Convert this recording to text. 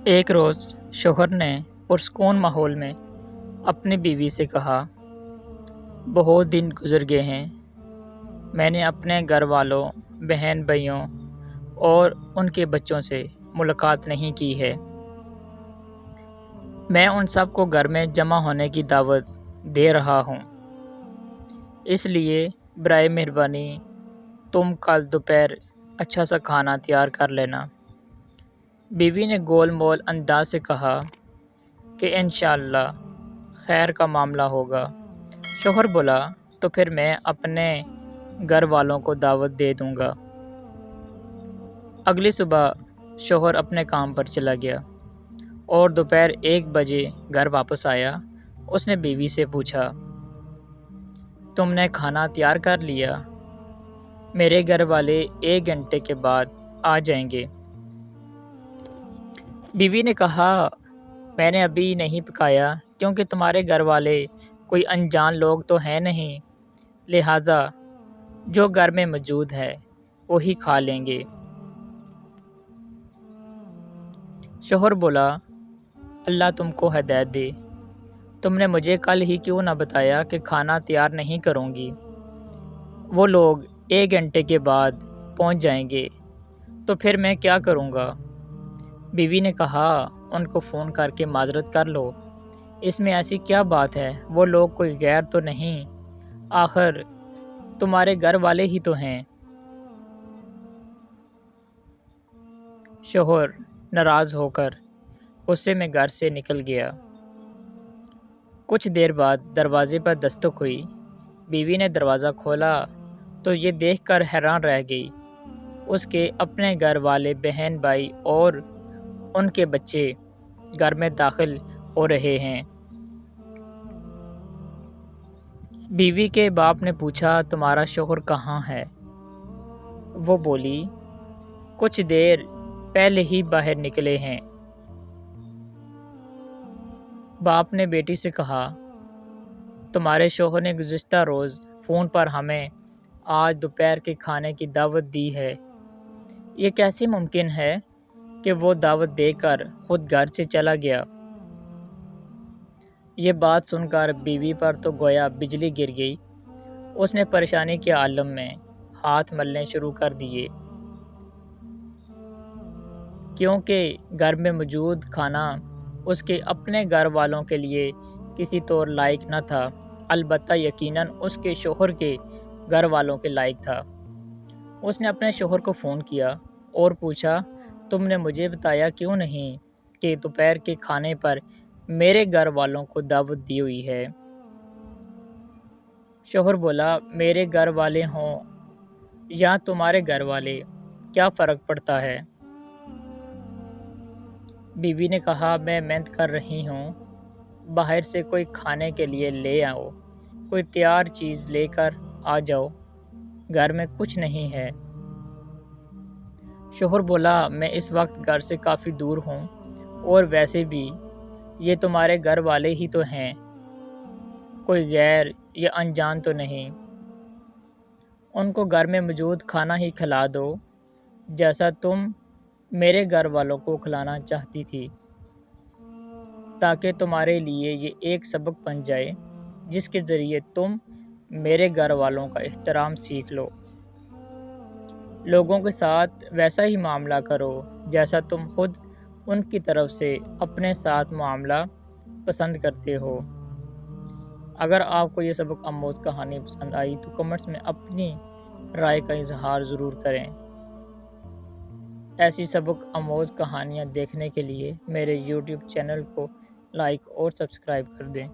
ایک روز شوہر نے پرسکون ماحول میں اپنی بیوی سے کہا، بہت دن گزر گئے ہیں، میں نے اپنے گھر والوں، بہن بھائیوں اور ان کے بچوں سے ملاقات نہیں کی ہے۔ میں ان سب کو گھر میں جمع ہونے کی دعوت دے رہا ہوں، اس لیے برائے مہربانی تم کل دوپہر اچھا سا کھانا تیار کر لینا۔ بیوی نے گول مول انداز سے کہا کہ انشاءاللہ خیر کا معاملہ ہوگا۔ شوہر بولا، تو پھر میں اپنے گھر والوں کو دعوت دے دوں گا۔ اگلی صبح شوہر اپنے کام پر چلا گیا اور دوپہر 1 بجے گھر واپس آیا۔ اس نے بیوی سے پوچھا، تم نے کھانا تیار کر لیا؟ میرے گھر والے 1 گھنٹے کے بعد آ جائیں گے۔ بیوی نے کہا، میں نے ابھی نہیں پکایا کیونکہ تمہارے گھر والے کوئی انجان لوگ تو ہیں نہیں، لہٰذا جو گھر میں موجود ہے وہی کھا لیں گے۔ شوہر بولا، اللہ تم کو ہدایت دے، تم نے مجھے کل ہی کیوں نہ بتایا کہ کھانا تیار نہیں کروں گی؟ وہ لوگ 1 گھنٹے کے بعد پہنچ جائیں گے تو پھر میں کیا کروں گا؟ بیوی نے کہا، ان کو فون کر کے معذرت کر لو، اس میں ایسی کیا بات ہے؟ وہ لوگ کوئی غیر تو نہیں، آخر تمہارے گھر والے ہی تو ہیں۔ شوہر ناراض ہو کر غصے میں گھر سے نکل گیا۔ کچھ دیر بعد دروازے پر دستک ہوئی۔ بیوی نے دروازہ کھولا تو یہ دیکھ کر حیران رہ گئی، اس کے اپنے گھر والے، بہن بھائی اور ان کے بچے گھر میں داخل ہو رہے ہیں۔ بیوی کے باپ نے پوچھا، تمہارا شوہر کہاں ہے؟ وہ بولی، کچھ دیر پہلے ہی باہر نکلے ہیں۔ باپ نے بیٹی سے کہا، تمہارے شوہر نے گزشتہ روز فون پر ہمیں آج دوپہر کے کھانے کی دعوت دی ہے، یہ کیسے ممکن ہے کہ وہ دعوت دے کر خود گھر سے چلا گیا؟ یہ بات سن کر بیوی پر تو گویا بجلی گر گئی۔ اس نے پریشانی کے عالم میں ہاتھ ملنے شروع کر دیے، کیونکہ گھر میں موجود کھانا اس کے اپنے گھر والوں کے لیے کسی طور لائق نہ تھا، البتہ یقیناً اس کے شوہر کے گھر والوں کے لائق تھا۔ اس نے اپنے شوہر کو فون کیا اور پوچھا، تم نے مجھے بتایا کیوں نہیں کہ دوپہر کے کھانے پر میرے گھر والوں کو دعوت دی ہوئی ہے؟ شوہر بولا، میرے گھر والے ہوں یا تمہارے گھر والے، کیا فرق پڑتا ہے؟ بیوی نے کہا، میں محنت کر رہی ہوں، باہر سے کوئی کھانے کے لیے لے آؤ، کوئی تیار چیز لے کر آ جاؤ، گھر میں کچھ نہیں ہے۔ شوہر بولا، میں اس وقت گھر سے کافی دور ہوں اور ویسے بھی یہ تمہارے گھر والے ہی تو ہیں، کوئی غیر یا انجان تو نہیں، ان کو گھر میں موجود کھانا ہی کھلا دو جیسا تم میرے گھر والوں کو کھلانا چاہتی تھی، تاکہ تمہارے لیے یہ ایک سبق بن جائے جس کے ذریعے تم میرے گھر والوں کا احترام سیکھ لو۔ لوگوں کے ساتھ ویسا ہی معاملہ کرو جیسا تم خود ان کی طرف سے اپنے ساتھ معاملہ پسند کرتے ہو۔ اگر آپ کو یہ سبق آموز کہانی پسند آئی تو کمنٹس میں اپنی رائے کا اظہار ضرور کریں۔ ایسی سبق آموز کہانیاں دیکھنے کے لیے میرے یوٹیوب چینل کو لائک اور سبسکرائب کر دیں۔